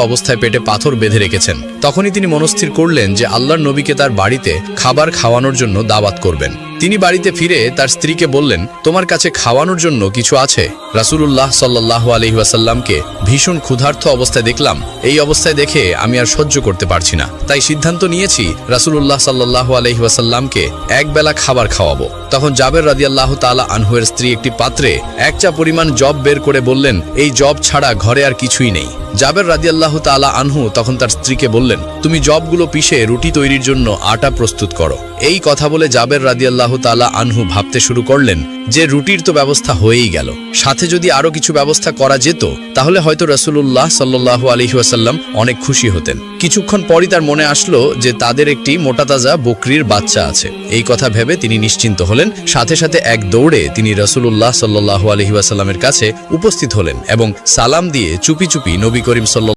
অবস্থায় পেটে পাথর বেঁধে রেখেছেন। তখনই তিনি মনস্থির করলেন যে আল্লাহর নবীকে তার বাড়িতে খাবার খাওয়ানোর জন্য দাওয়াত করবেন। তিনি বাড়িতে ফিরে তার স্ত্রীকে বললেন, তোমার কাছে খাওয়ানোর জন্য কিছু আছে? রাসূলুল্লাহ সাল্লাল্লাহু আলাইহি ওয়াসাল্লামকে ভীষণ ক্ষুধার্ত অবস্থায় দেখলাম। এই অবস্থায় দেখে আমি আর সহ্য করতে পারছি না, তাই সিদ্ধান্ত নিয়েছি রাসূলুল্লাহ সাল্লাল্লাহু আলাইহি ওয়াসাল্লামকে একবেলা খাবার খাওয়াবো। তখন জাবের রাদিয়াল্লাহু তাআলা আনহুয়ের স্ত্রী একটি পাত্রে এক চা পরিমাণ জব বের করে বললেন, এই জব ছাড়া ঘরে আর কিছুই নেই। জাবের রাদিয়াল্লাহু তাআলা আনহু তখন তার স্ত্রীকে বললেন, তুমি জবগুলো পিষে রুটি তৈরির জন্য আটা প্রস্তুত করো। এই কথা বলে জাবের রাদিয়াল্লাহু তাআলা আনহু ভাবতে শুরু করলেন যে রুটির তো ব্যবস্থা হয়েই গেল, সাথে যদি আরো কিছু ব্যবস্থা করা যেত তাহলে হয়তো রাসূলুল্লাহ সাল্লাল্লাহু আলাইহি ওয়াসাল্লাম অনেক খুশি হতেন। কিছুক্ষণ পরই তার মনে আসলো যে তাদের একটি মোটাতাজা বকরির বাচ্চা আছে। এই কথা ভেবে তিনি নিশ্চিন্ত হলেন। সাথে সাথে এক দৌড়ে তিনি রাসূলুল্লাহ সাল্লাল্লাহু আলাইহি ওয়াসাল্লামের কাছে উপস্থিত হলেন এবং সালাম দিয়ে চুপি চুপি নবী করিম সাল্লাল্লাহু